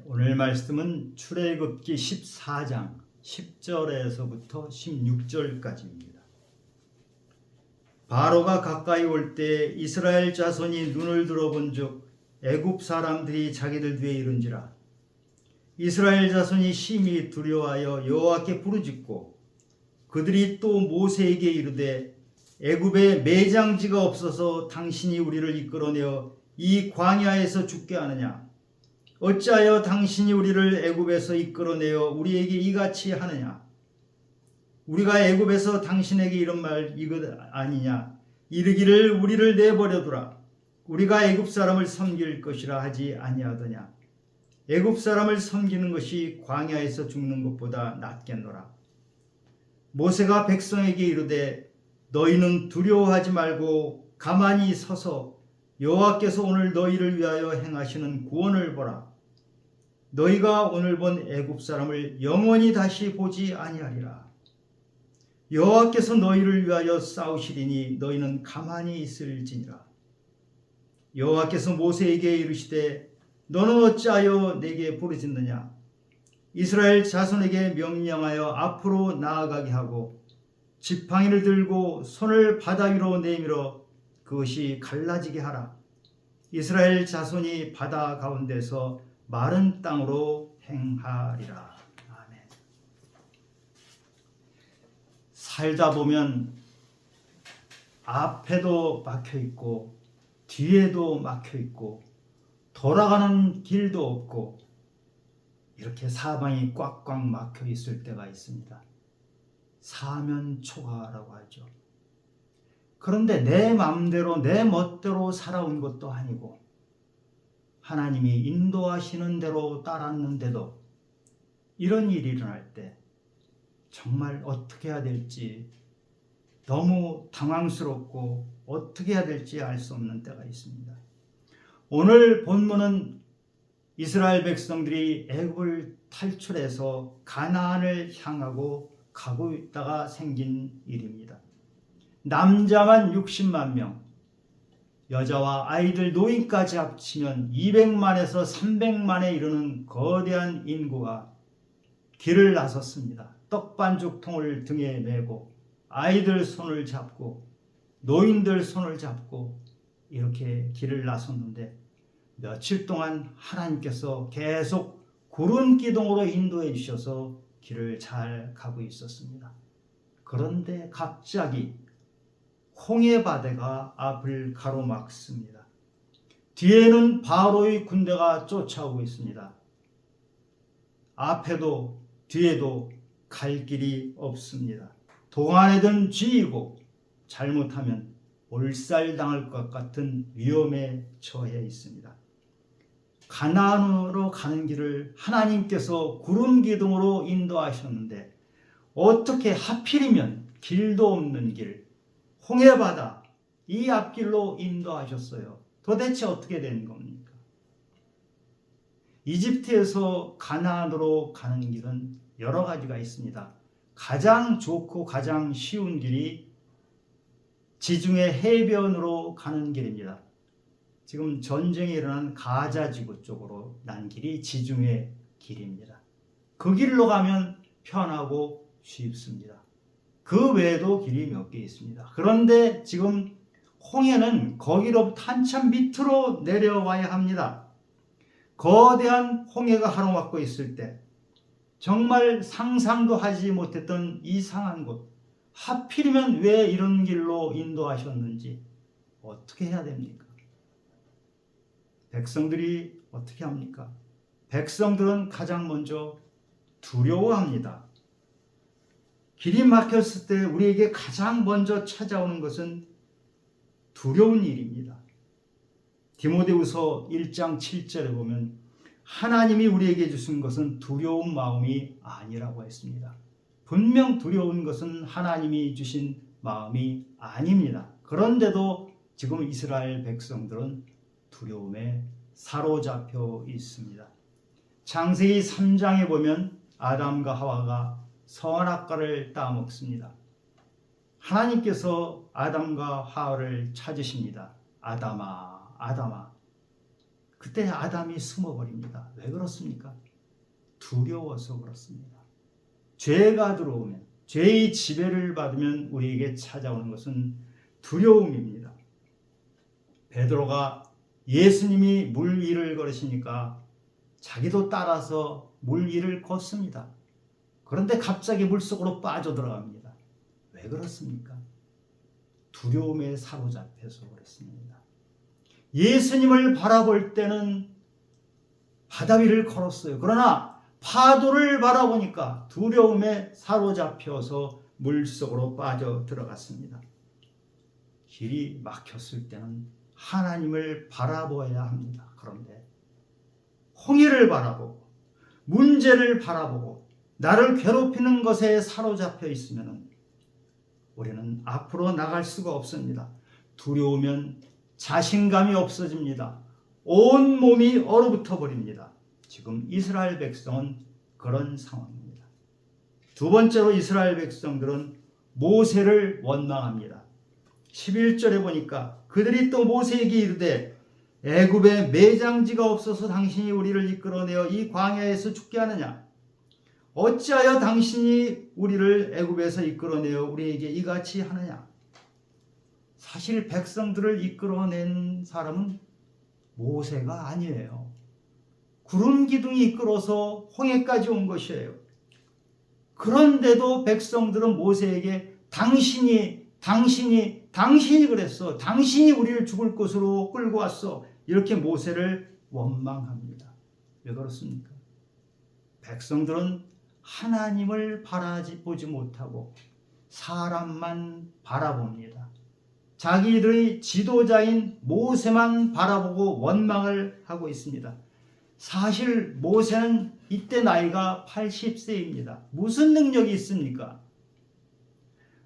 오늘 말씀은 출애굽기 14장 10절에서부터 16절까지입니다. 바로가 가까이 올 때 이스라엘 자손이 눈을 들어본즉 애굽 사람들이 자기들 뒤에 이른지라. 이스라엘 자손이 심히 두려워하여 여호와께 부르짖고 그들이 또 모세에게 이르되 애굽에 매장지가 없어서 당신이 우리를 이끌어내어 이 광야에서 죽게 하느냐? 어찌하여 당신이 우리를 애굽에서 이끌어내어 우리에게 이같이 하느냐? 우리가 애굽에서 당신에게 이런 말 이것 아니냐? 이르기를 우리를 내버려두라. 우리가 애굽 사람을 섬길 것이라 하지 아니하더냐? 애굽 사람을 섬기는 것이 광야에서 죽는 것보다 낫겠노라. 모세가 백성에게 이르되 너희는 두려워하지 말고 가만히 서서 여호와께서 오늘 너희를 위하여 행하시는 구원을 보라. 너희가 오늘 본 애굽 사람을 영원히 다시 보지 아니하리라. 여호와께서 너희를 위하여 싸우시리니 너희는 가만히 있을지니라. 여호와께서 모세에게 이르시되 너는 어찌하여 내게 부르짖느냐? 이스라엘 자손에게 명령하여 앞으로 나아가게 하고 지팡이를 들고 손을 바다 위로 내밀어 그것이 갈라지게 하라. 이스라엘 자손이 바다 가운데서 마른 땅으로 행하리라. 아멘. 살다 보면 앞에도 막혀 있고 뒤에도 막혀 있고 돌아가는 길도 없고 이렇게 사방이 꽉꽉 막혀 있을 때가 있습니다. 사면초가라고 하죠. 그런데 내 마음대로 내 멋대로 살아온 것도 아니고 하나님이 인도하시는 대로 따랐는데도 이런 일이 일어날 때 정말 어떻게 해야 될지 너무 당황스럽고 어떻게 해야 될지 알 수 없는 때가 있습니다. 오늘 본문은 이스라엘 백성들이 애굽을 탈출해서 가나안을 향하고 가고 있다가 생긴 일입니다. 남자만 60만 명, 여자와 아이들 노인까지 합치면 200만에서 300만에 이르는 거대한 인구가 길을 나섰습니다. 떡반죽통을 등에 메고 아이들 손을 잡고 노인들 손을 잡고 이렇게 길을 나섰는데 며칠 동안 하나님께서 계속 구름 기둥으로 인도해 주셔서 길을 잘 가고 있었습니다. 그런데 갑자기 홍해바다가 앞을 가로막습니다. 뒤에는 바로의 군대가 쫓아오고 있습니다. 앞에도 뒤에도 갈 길이 없습니다. 동안에든 쥐이고 잘못하면 몰살당할 것 같은 위험에 처해 있습니다. 가나안으로 가는 길을 하나님께서 구름 기둥으로 인도하셨는데 어떻게 하필이면 길도 없는 길, 홍해바다 이 앞길로 인도하셨어요. 도대체 어떻게 된 겁니까? 이집트에서 가나안으로 가는 길은 여러 가지가 있습니다. 가장 좋고 가장 쉬운 길이 지중해 해변으로 가는 길입니다. 지금 전쟁이 일어난 가자 지구 쪽으로 난 길이 지중해 길입니다. 그 길로 가면 편하고 쉽습니다. 그 외에도 길이 몇 개 있습니다. 그런데 지금 홍해는 거기로부터 한참 밑으로 내려와야 합니다. 거대한 홍해가 가로막고 있을 때 정말 상상도 하지 못했던 이상한 곳, 하필이면 왜 이런 길로 인도하셨는지 어떻게 해야 됩니까? 백성들이 어떻게 합니까? 백성들은 가장 먼저 두려워합니다. 길이 막혔을 때 우리에게 가장 먼저 찾아오는 것은 두려운 일입니다. 디모데후서 1장 7절에 보면 하나님이 우리에게 주신 것은 두려운 마음이 아니라고 했습니다. 분명 두려운 것은 하나님이 주신 마음이 아닙니다. 그런데도 지금 이스라엘 백성들은 두려움에 사로잡혀 있습니다. 창세기 3장에 보면 아담과 하와가 선악과를 따먹습니다. 하나님께서 아담과 하와를 찾으십니다. 아담아, 아담아. 그때 아담이 숨어버립니다. 왜 그렇습니까? 두려워서 그렇습니다. 죄가 들어오면, 죄의 지배를 받으면 우리에게 찾아오는 것은 두려움입니다. 베드로가 예수님이 물 위를 걸으시니까 자기도 따라서 물 위를 걷습니다. 그런데 갑자기 물속으로 빠져들어갑니다. 왜 그렇습니까? 두려움에 사로잡혀서 그렇습니다. 예수님을 바라볼 때는 바다 위를 걸었어요. 그러나 파도를 바라보니까 두려움에 사로잡혀서 물속으로 빠져들어갔습니다. 길이 막혔을 때는 하나님을 바라보아야 합니다. 그런데 홍해를 바라보고 문제를 바라보고 나를 괴롭히는 것에 사로잡혀 있으면 우리는 앞으로 나갈 수가 없습니다. 두려우면 자신감이 없어집니다. 온 몸이 얼어붙어 버립니다. 지금 이스라엘 백성은 그런 상황입니다. 두 번째로 이스라엘 백성들은 모세를 원망합니다. 11절에 보니까 그들이 또 모세에게 이르되 애굽에 매장지가 없어서 당신이 우리를 이끌어내어 이 광야에서 죽게 하느냐? 어찌하여 당신이 우리를 애굽에서 이끌어내어 우리에게 이같이 하느냐? 사실 백성들을 이끌어낸 사람은 모세가 아니에요. 구름 기둥이 이끌어서 홍해까지 온 것이에요. 그런데도 백성들은 모세에게 당신이 그랬어. 당신이 우리를 죽을 곳으로 끌고 왔어. 이렇게 모세를 원망합니다. 왜 그렇습니까? 백성들은 하나님을 바라보지 못하고 사람만 바라봅니다. 자기들의 지도자인 모세만 바라보고 원망을 하고 있습니다. 사실 모세는 이때 나이가 80세입니다. 무슨 능력이 있습니까?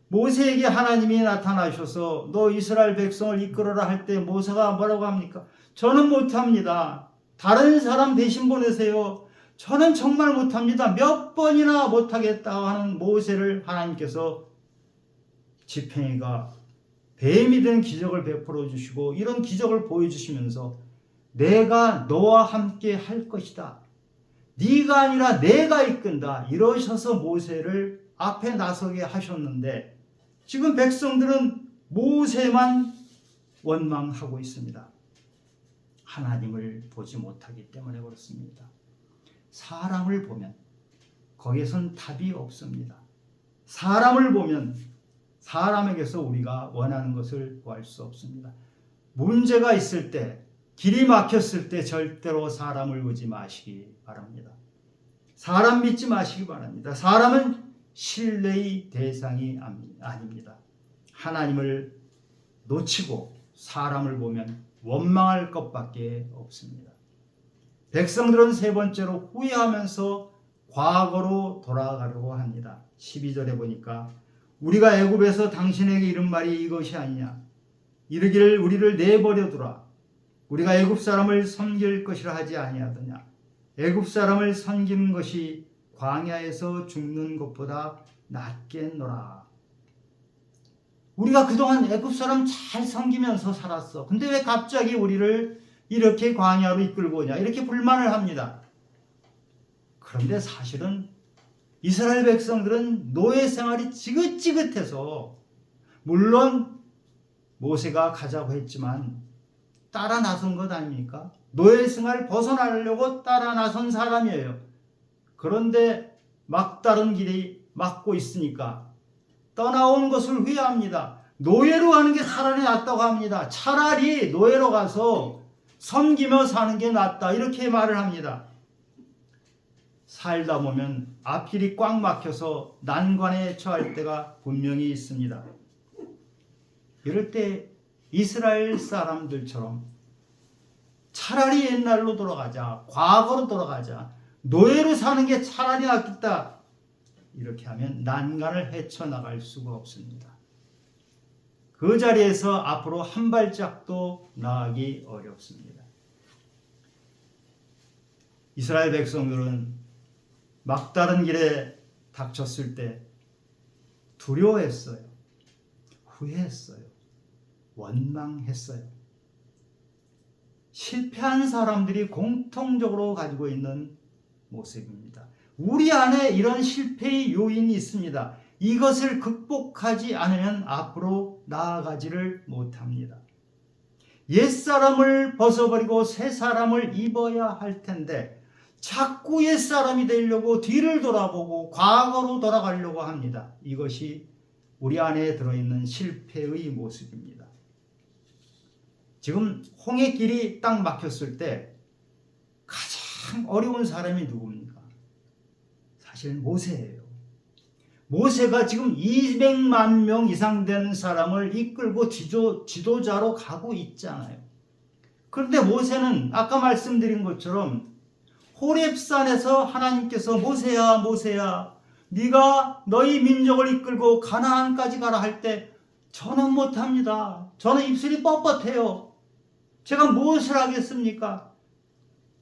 모세에게 하나님이 나타나셔서 너 이스라엘 백성을 이끌어라 할 때 모세가 뭐라고 합니까? 저는 못합니다. 다른 사람 대신 보내세요. 저는 정말 못합니다. 몇 번이나 못하겠다고 하는 모세를 하나님께서 지팡이가 뱀이 된 기적을 베풀어 주시고 이런 기적을 보여주시면서 내가 너와 함께 할 것이다. 네가 아니라 내가 이끈다. 이러셔서 모세를 앞에 나서게 하셨는데 지금 백성들은 모세만 원망하고 있습니다. 하나님을 보지 못하기 때문에 그렇습니다. 사람을 보면 거기에선 답이 없습니다. 사람을 보면 사람에게서 우리가 원하는 것을 구할 수 없습니다. 문제가 있을 때, 길이 막혔을 때 절대로 사람을 보지 마시기 바랍니다. 사람 믿지 마시기 바랍니다. 사람은 신뢰의 대상이 아닙니다. 하나님을 놓치고 사람을 보면 원망할 것밖에 없습니다. 백성들은 세 번째로 후회하면서 과거로 돌아가려고 합니다. 12절에 보니까 우리가 애굽에서 당신에게 이른 말이 이것이 아니냐? 이르기를 우리를 내버려 두라. 우리가 애굽 사람을 섬길 것이라 하지 아니하더냐? 애굽 사람을 섬기는 것이 광야에서 죽는 것보다 낫겠노라. 우리가 그동안 애굽 사람 잘 섬기면서 살았어. 근데 왜 갑자기 우리를 이렇게 광야로 이끌고 오냐? 이렇게 불만을 합니다. 그런데 사실은 이스라엘 백성들은 노예 생활이 지긋지긋해서 물론 모세가 가자고 했지만 따라 나선 것 아닙니까? 노예 생활 벗어나려고 따라 나선 사람이에요. 그런데 막다른 길이 막고 있으니까 떠나온 것을 후회합니다. 노예로 가는 게 차라리 낫다고 합니다. 차라리 노예로 가서 섬기며 사는 게 낫다. 이렇게 말을 합니다. 살다 보면 앞길이 꽉 막혀서 난관에 처할 때가 분명히 있습니다. 이럴 때 이스라엘 사람들처럼 차라리 옛날로 돌아가자, 과거로 돌아가자, 노예로 사는 게 차라리 낫겠다. 이렇게 하면 난간을 헤쳐나갈 수가 없습니다. 그 자리에서 앞으로 한 발짝도 나가기 어렵습니다. 이스라엘 백성들은 막다른 길에 닥쳤을 때 두려워했어요. 후회했어요. 원망했어요. 실패한 사람들이 공통적으로 가지고 있는 모습입니다. 우리 안에 이런 실패의 요인이 있습니다. 이것을 극복하지 않으면 앞으로 나아가지를 못합니다. 옛사람을 벗어버리고 새 사람을 입어야 할 텐데 자꾸 옛사람이 되려고 뒤를 돌아보고 과거로 돌아가려고 합니다. 이것이 우리 안에 들어있는 실패의 모습입니다. 지금 홍해길이 딱 막혔을 때 가장 어려운 사람이 누굽니까? 사실 모세예요. 모세가 지금 200만 명 이상 된 사람을 이끌고 지도자로 가고 있잖아요. 그런데 모세는 아까 말씀드린 것처럼 호렙산에서 하나님께서 모세야 모세야 네가 너희 민족을 이끌고 가나안까지 가라 할 때 저는 못합니다. 저는 입술이 뻣뻣해요. 제가 무엇을 하겠습니까?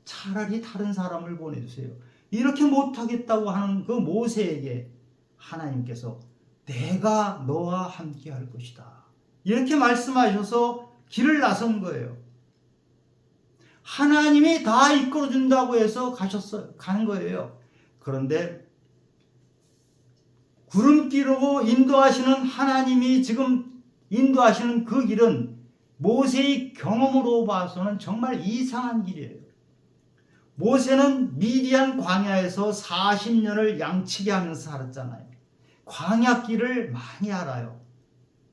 차라리 다른 사람을 보내주세요. 이렇게 못하겠다고 하는 그 모세에게 하나님께서 내가 너와 함께 할 것이다. 이렇게 말씀하셔서 길을 나선 거예요. 하나님이 다 이끌어준다고 해서 가는 거예요. 그런데 구름길로 인도하시는 하나님이 지금 인도하시는 그 길은 모세의 경험으로 봐서는 정말 이상한 길이에요. 모세는 미디안 광야에서 40년을 양치기 하면서 살았잖아요. 광야길을 많이 알아요.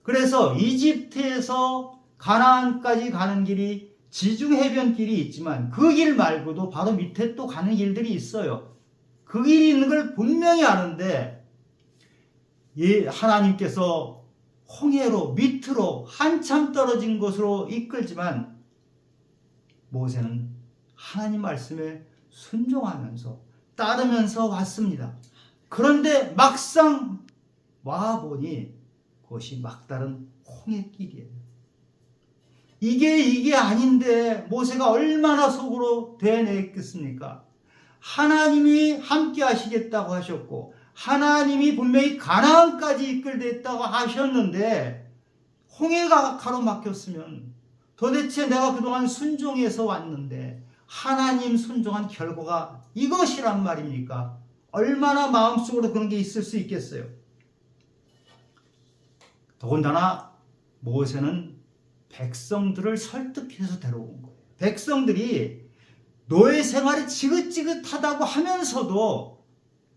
그래서 이집트에서 가나안까지 가는 길이 지중해변길이 있지만 그 길 말고도 바로 밑에 또 가는 길들이 있어요. 그 길이 있는 걸 분명히 아는데 하나님께서 홍해로 밑으로 한참 떨어진 곳으로 이끌지만 모세는 하나님 말씀에 순종하면서 따르면서 왔습니다. 그런데 막상 와보니 그것이 막다른 홍해길이에요. 이게 아닌데 모세가 얼마나 속으로 되뇌겠습니까? 하나님이 함께 하시겠다고 하셨고 하나님이 분명히 가나안까지 이끌겠다고 하셨는데 홍해가 가로막혔으면 도대체 내가 그동안 순종해서 왔는데 하나님 순종한 결과가 이것이란 말입니까? 얼마나 마음속으로 그런 게 있을 수 있겠어요? 더군다나 모세는 백성들을 설득해서 데려온 거예요. 백성들이 노예 생활이 지긋지긋하다고 하면서도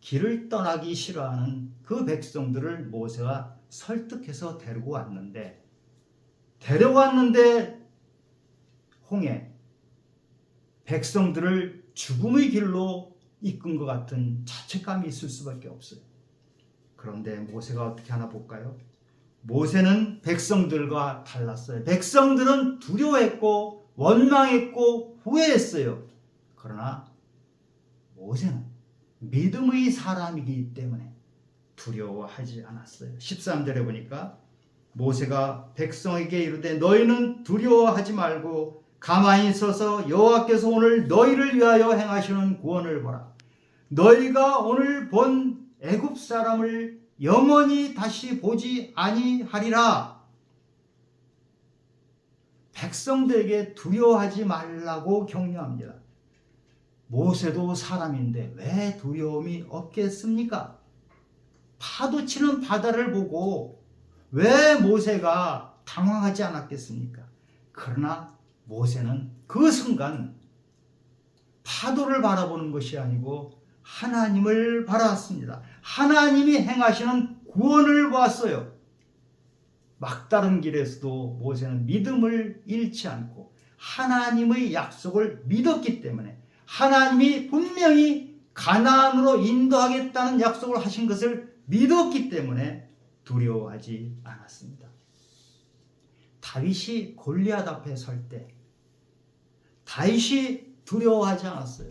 길을 떠나기 싫어하는 그 백성들을 모세가 설득해서 데려왔는데 홍해 백성들을 죽음의 길로 이끈 것 같은 자책감이 있을 수밖에 없어요. 그런데 모세가 어떻게 하나 볼까요? 모세는 백성들과 달랐어요. 백성들은 두려워했고 원망했고 후회했어요. 그러나 모세는 믿음의 사람이기 때문에 두려워하지 않았어요. 13절에 보니까 모세가 백성에게 이르되 너희는 두려워하지 말고 가만히 있어서 여호와께서 오늘 너희를 위하여 행하시는 구원을 보라. 너희가 오늘 본 애굽 사람을 영원히 다시 보지 아니하리라. 백성들에게 두려워하지 말라고 격려합니다. 모세도 사람인데 왜 두려움이 없겠습니까? 파도치는 바다를 보고 왜 모세가 당황하지 않았겠습니까? 그러나 모세는 그 순간 파도를 바라보는 것이 아니고 하나님을 바라봤습니다. 하나님이 행하시는 구원을 보았어요. 막다른 길에서도 모세는 믿음을 잃지 않고 하나님의 약속을 믿었기 때문에 하나님이 분명히 가나안으로 인도하겠다는 약속을 하신 것을 믿었기 때문에 두려워하지 않았습니다. 다윗이 골리앗 앞에 설 때 다윗이 두려워하지 않았어요.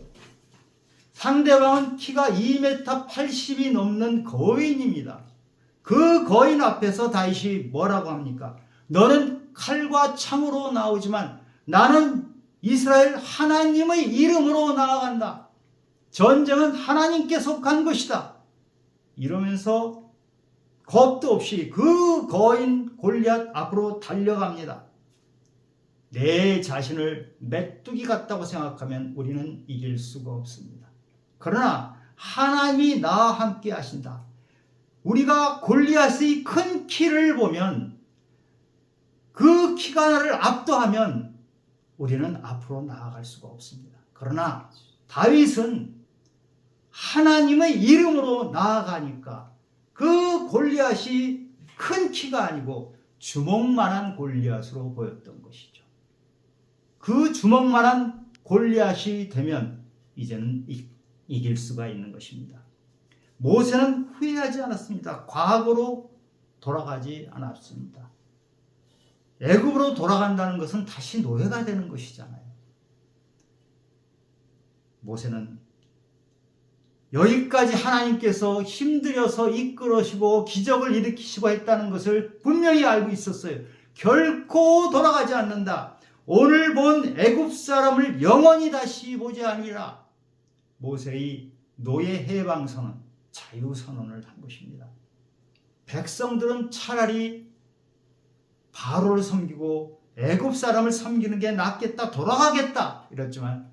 상대방은 키가 2m 80이 넘는 거인입니다. 그 거인 앞에서 다윗이 뭐라고 합니까? 너는 칼과 창으로 나오지만 나는 이스라엘 하나님의 이름으로 나아간다. 전쟁은 하나님께 속한 것이다. 이러면서 겁도 없이 그 거인 골리앗 앞으로 달려갑니다. 내 자신을 메뚜기 같다고 생각하면 우리는 이길 수가 없습니다. 그러나 하나님이 나와 함께 하신다. 우리가 골리앗의 큰 키를 보면 그 키가 나를 압도하면 우리는 앞으로 나아갈 수가 없습니다. 그러나 다윗은 하나님의 이름으로 나아가니까 그 골리앗이 큰 키가 아니고 주먹만한 골리앗으로 보였던 것이죠. 그 주먹만한 골리앗이 되면 이제는 이길 수가 있는 것입니다. 모세는 후회하지 않았습니다. 과거로 돌아가지 않았습니다. 애굽으로 돌아간다는 것은 다시 노예가 되는 것이잖아요. 모세는 여기까지 하나님께서 힘들여서 이끌으시고 기적을 일으키시고 했다는 것을 분명히 알고 있었어요. 결코 돌아가지 않는다. 오늘 본 애굽 사람을 영원히 다시 보지 아니라. 모세의 노예 해방 선언, 자유 선언을 한 것입니다. 백성들은 차라리 바로를 섬기고 애굽 사람을 섬기는 게 낫겠다, 돌아가겠다 이랬지만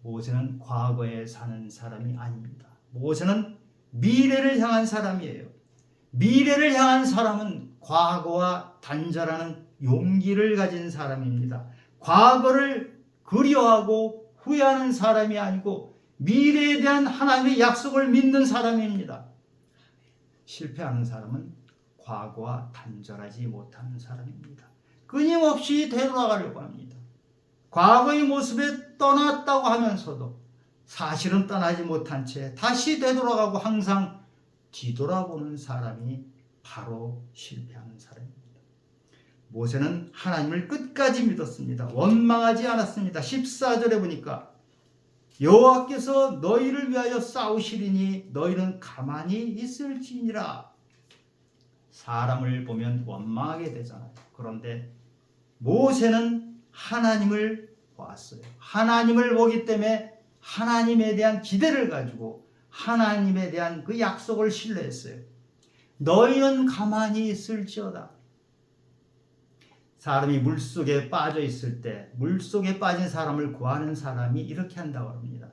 모세는 과거에 사는 사람이 아닙니다. 모세는 미래를 향한 사람이에요. 미래를 향한 사람은 과거와 단절하는 용기를 가진 사람입니다. 과거를 그리워하고 후회하는 사람이 아니고 미래에 대한 하나님의 약속을 믿는 사람입니다. 실패하는 사람은 과거와 단절하지 못하는 사람입니다. 끊임없이 되돌아가려고 합니다. 과거의 모습에 떠났다고 하면서도 사실은 떠나지 못한 채 다시 되돌아가고 항상 뒤돌아보는 사람이 바로 실패하는 사람입니다. 모세는 하나님을 끝까지 믿었습니다. 원망하지 않았습니다. 14절에 보니까 여호와께서 너희를 위하여 싸우시리니 너희는 가만히 있을지니라. 사람을 보면 원망하게 되잖아요. 그런데 모세는 하나님을 보았어요. 하나님을 보기 때문에 하나님에 대한 기대를 가지고 하나님에 대한 그 약속을 신뢰했어요. 너희는 가만히 있을지어다. 사람이 물속에 빠져 있을 때 물속에 빠진 사람을 구하는 사람이 이렇게 한다고 합니다.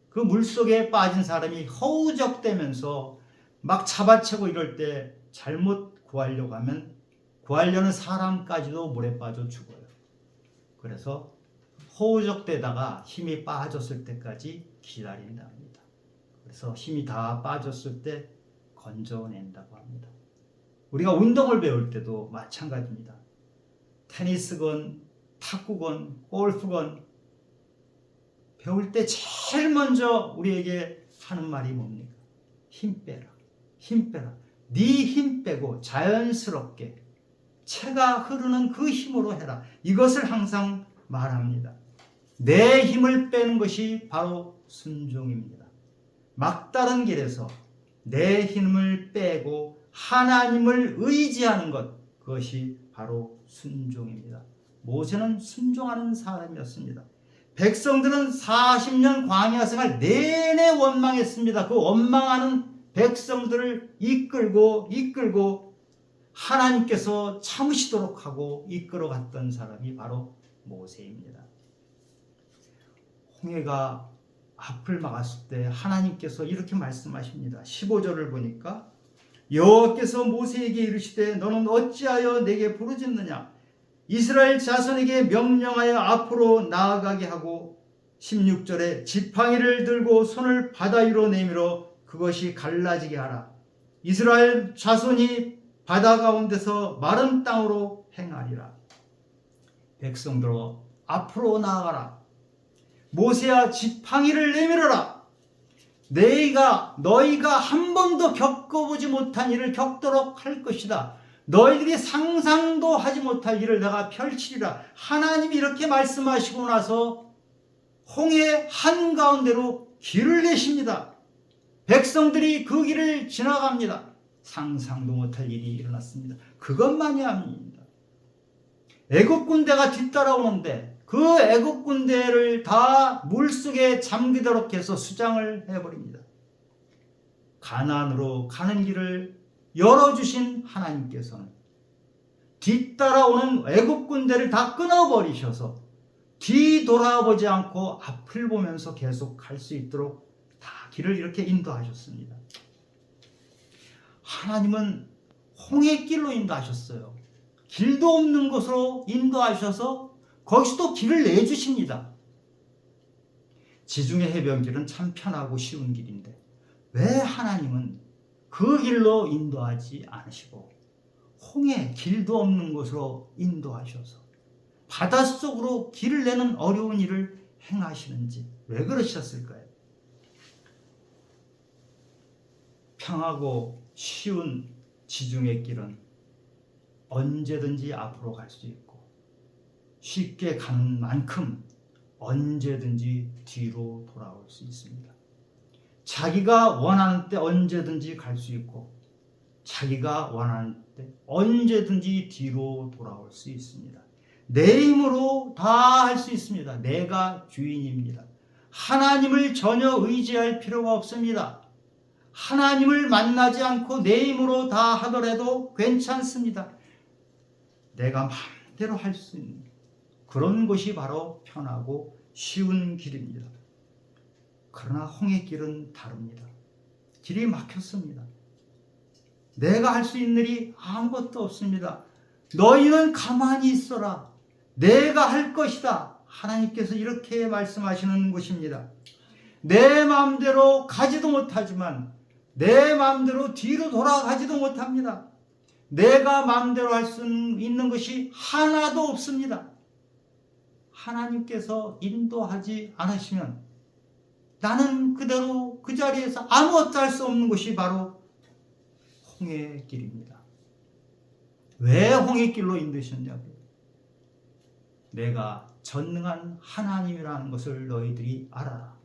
그 물속에 빠진 사람이 허우적대면서 막 잡아채고 이럴 때 잘못 구하려고 하면 구하려는 사람까지도 물에 빠져 죽어요. 그래서 허우적대다가 힘이 빠졌을 때까지 기다린다 합니다. 그래서 힘이 다 빠졌을 때 건져낸다고 합니다. 우리가 운동을 배울 때도 마찬가지입니다. 테니스건 탁구건 골프건 배울 때 제일 먼저 우리에게 하는 말이 뭡니까? 힘 빼라. 힘 빼라. 네 힘 빼고 자연스럽게 채가 흐르는 그 힘으로 해라. 이것을 항상 말합니다. 내 힘을 빼는 것이 바로 순종입니다. 막다른 길에서 내 힘을 빼고 하나님을 의지하는 것, 그것이 바로 순종입니다. 모세는 순종하는 사람이었습니다. 백성들은 40년 광야 생활 내내 원망했습니다. 그 원망하는 백성들을 이끌고 하나님께서 참으시도록 하고 이끌어갔던 사람이 바로 모세입니다. 홍해가 앞을 막았을 때 하나님께서 이렇게 말씀하십니다. 15절을 보니까 여호와께서 모세에게 이르시되 너는 어찌하여 내게 부르짖느냐? 이스라엘 자손에게 명령하여 앞으로 나아가게 하고 16절에 지팡이를 들고 손을 바다 위로 내밀어 그것이 갈라지게 하라. 이스라엘 자손이 바다 가운데서 마른 땅으로 행하리라. 백성들아 앞으로 나아가라. 모세야 지팡이를 내밀어라. 너희가 한 번도 겪어보지 못한 일을 겪도록 할 것이다. 너희들이 상상도 하지 못할 일을 내가 펼치리라. 하나님이 이렇게 말씀하시고 나서 홍해 한가운데로 길을 내십니다. 백성들이 그 길을 지나갑니다. 상상도 못할 일이 일어났습니다. 그것만이 아닙니다. 애국 군대가 뒤따라오는데 그 애국 군대를 다 물속에 잠기도록 해서 수장을 해버립니다. 가나안으로 가는 길을 열어주신 하나님께서는 뒤따라오는 애굽 군대를 다 끊어버리셔서 뒤돌아보지 않고 앞을 보면서 계속 갈 수 있도록 다 길을 이렇게 인도하셨습니다. 하나님은 홍해길로 인도하셨어요. 길도 없는 곳으로 인도하셔서 거기서도 길을 내주십니다. 지중해 해변길은 참 편하고 쉬운 길인데 왜 하나님은 그 길로 인도하지 않으시고 홍해 길도 없는 곳으로 인도하셔서 바닷속으로 길을 내는 어려운 일을 행하시는지 왜 그러셨을까요? 평하고 쉬운 지중해 길은 언제든지 앞으로 갈 수 있고 쉽게 가는 만큼 언제든지 뒤로 돌아올 수 있습니다. 자기가 원하는 때 언제든지 갈 수 있고 자기가 원하는 때 언제든지 뒤로 돌아올 수 있습니다. 내 힘으로 다 할 수 있습니다. 내가 주인입니다. 하나님을 전혀 의지할 필요가 없습니다. 하나님을 만나지 않고 내 힘으로 다 하더라도 괜찮습니다. 내가 마음대로 할 수 있는 그런 것이 바로 편하고 쉬운 길입니다. 그러나 홍해길은 다릅니다. 길이 막혔습니다. 내가 할 수 있는 일이 아무것도 없습니다. 너희는 가만히 있어라. 내가 할 것이다. 하나님께서 이렇게 말씀하시는 것입니다. 내 마음대로 가지도 못하지만 내 마음대로 뒤로 돌아가지도 못합니다. 내가 마음대로 할 수 있는 것이 하나도 없습니다. 하나님께서 인도하지 않으시면 나는 그대로 그 자리에서 아무것도 할 수 없는 것이 바로 홍해길입니다. 왜 홍해길로 인도하셨냐고요? 내가 전능한 하나님이라는 것을 너희들이 알아라.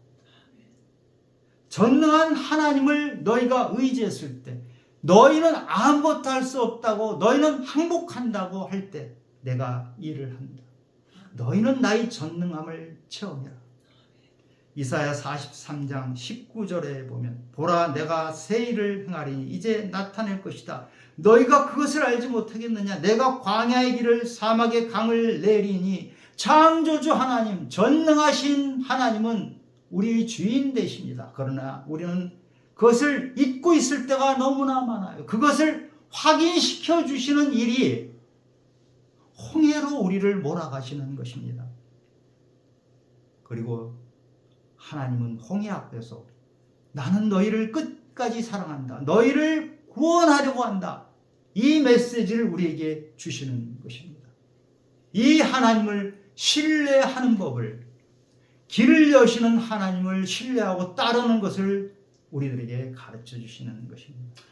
전능한 하나님을 너희가 의지했을 때 너희는 아무것도 할 수 없다고 너희는 항복한다고 할 때 내가 일을 한다. 너희는 나의 전능함을 체험해라. 이사야 43장 19절에 보면 보라 내가 새 일을 행하리니 이제 나타낼 것이다. 너희가 그것을 알지 못하겠느냐. 내가 광야의 길을 사막의 강을 내리니 창조주 하나님 전능하신 하나님은 우리의 주인 되십니다. 그러나 우리는 그것을 잊고 있을 때가 너무나 많아요. 그것을 확인시켜 주시는 일이 홍해로 우리를 몰아가시는 것입니다. 그리고 하나님은 홍해 앞에서 나는 너희를 끝까지 사랑한다. 너희를 구원하려고 한다. 이 메시지를 우리에게 주시는 것입니다. 이 하나님을 신뢰하는 법을 길을 여시는 하나님을 신뢰하고 따르는 것을 우리들에게 가르쳐 주시는 것입니다.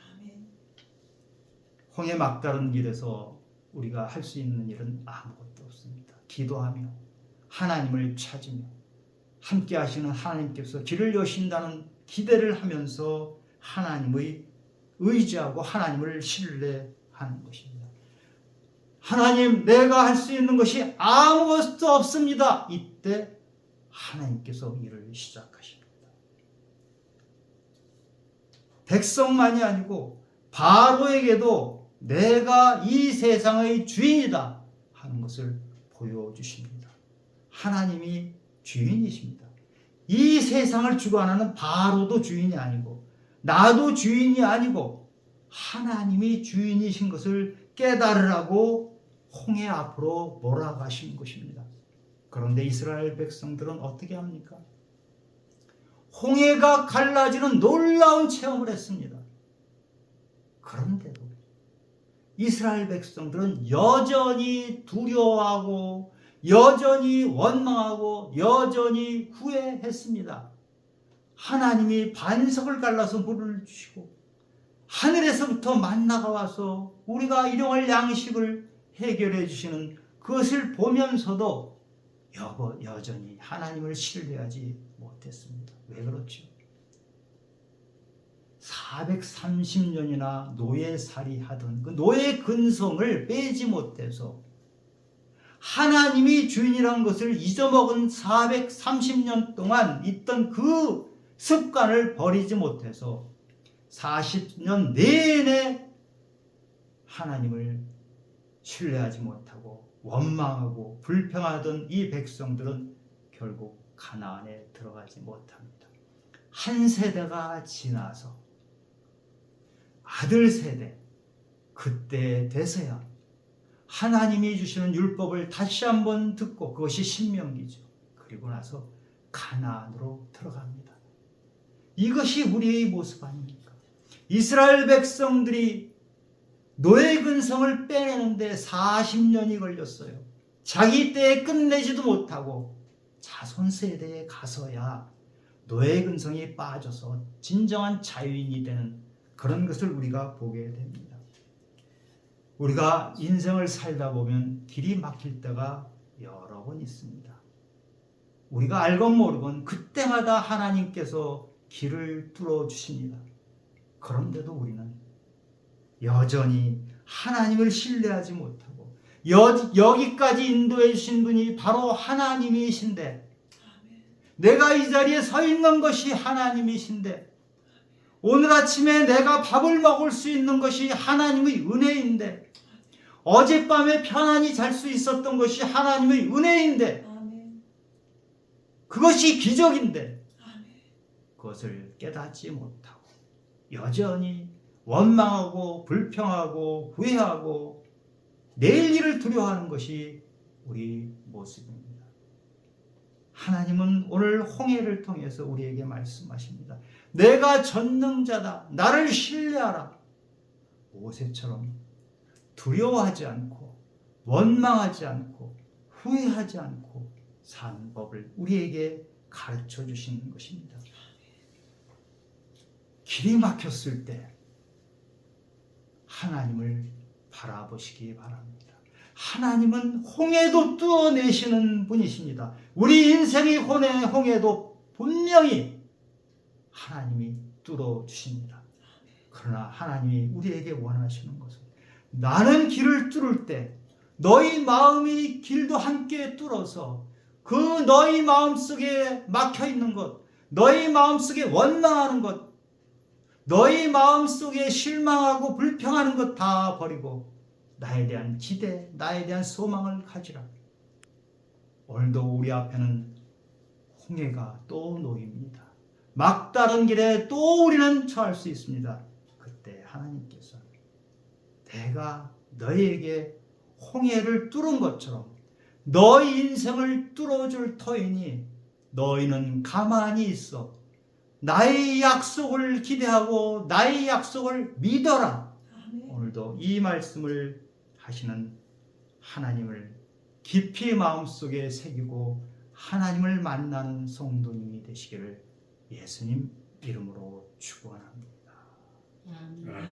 홍해 막다른 길에서 우리가 할 수 있는 일은 아무것도 없습니다. 기도하며 하나님을 찾으며 함께 하시는 하나님께서 길을 여신다는 기대를 하면서 하나님의 의지하고 하나님을 신뢰하는 것입니다. 하나님, 내가 할 수 있는 것이 아무것도 없습니다. 이때 하나님께서 일을 시작하십니다. 백성만이 아니고 바로에게도 내가 이 세상의 주인이다 하는 것을 보여주십니다. 하나님이 주인이십니다. 이 세상을 주관하는 바로도 주인이 아니고 나도 주인이 아니고 하나님이 주인이신 것을 깨달으라고 홍해 앞으로 몰아가신 것입니다. 그런데 이스라엘 백성들은 어떻게 합니까? 홍해가 갈라지는 놀라운 체험을 했습니다. 그런데도 이스라엘 백성들은 여전히 두려워하고 여전히 원망하고 여전히 후회했습니다. 하나님이 반석을 갈라서 물을 주시고 하늘에서부터 만나가 와서 우리가 일용할 양식을 해결해 주시는 그것을 보면서도 여전히 하나님을 신뢰하지 못했습니다. 왜 그렇죠? 430년이나 노예살이 하던 그 노예 근성을 빼지 못해서 하나님이 주인이라는 것을 잊어먹은 430년 동안 있던 그 습관을 버리지 못해서 40년 내내 하나님을 신뢰하지 못하고 원망하고 불평하던 이 백성들은 결국 가나안에 들어가지 못합니다. 한 세대가 지나서 아들 세대, 그때 돼서야 하나님이 주시는 율법을 다시 한번 듣고, 그것이 신명기죠. 그리고 나서 가나안으로 들어갑니다. 이것이 우리의 모습 아닙니까? 이스라엘 백성들이 노예 근성을 빼내는데 40년이 걸렸어요. 자기 때에 끝내지도 못하고 자손 세대에 가서야 노예 근성이 빠져서 진정한 자유인이 되는 그런 것을 우리가 보게 됩니다. 우리가 인생을 살다 보면 길이 막힐 때가 여러 번 있습니다. 우리가 알건 모르건 그때마다 하나님께서 길을 뚫어 주십니다. 그런데도 우리는 여전히 하나님을 신뢰하지 못하고 여기까지 인도해 주신 분이 바로 하나님이신데, 내가 이 자리에 서 있는 것이 하나님이신데, 오늘 아침에 내가 밥을 먹을 수 있는 것이 하나님의 은혜인데, 어젯밤에 편안히 잘 수 있었던 것이 하나님의 은혜인데, 그것이 기적인데, 그것을 깨닫지 못하고 여전히 원망하고 불평하고 후회하고 내일 일을 두려워하는 것이 우리 모습입니다. 하나님은 오늘 홍해를 통해서 우리에게 말씀하십니다. 내가 전능자다. 나를 신뢰하라. 모세처럼 두려워하지 않고 원망하지 않고 후회하지 않고 사는 법을 우리에게 가르쳐 주시는 것입니다. 길이 막혔을 때 하나님을 바라보시기 바랍니다. 하나님은 홍해도 뚫어내시는 분이십니다. 우리 인생의 홍해도 분명히 하나님이 뚫어주십니다. 그러나 하나님이 우리에게 원하시는 것은, 나는 길을 뚫을 때 너희 마음의 길도 함께 뚫어서 그 너희 마음속에 막혀있는 것, 너희 마음속에 원망하는 것, 너희 마음속에 실망하고 불평하는 것 다 버리고 나에 대한 기대, 나에 대한 소망을 가지라. 오늘도 우리 앞에는 홍해가 또 놓입니다. 막다른 길에 또 우리는 처할 수 있습니다. 그때 하나님께서 내가 너희에게 홍해를 뚫은 것처럼 너희 인생을 뚫어줄 터이니 너희는 가만히 있어 나의 약속을 기대하고 나의 약속을 믿어라. 오늘도 이 말씀을 하시는 하나님을 깊이 마음속에 새기고 하나님을 만나는 성도님이 되시기를 예수님 이름으로 축원합니다.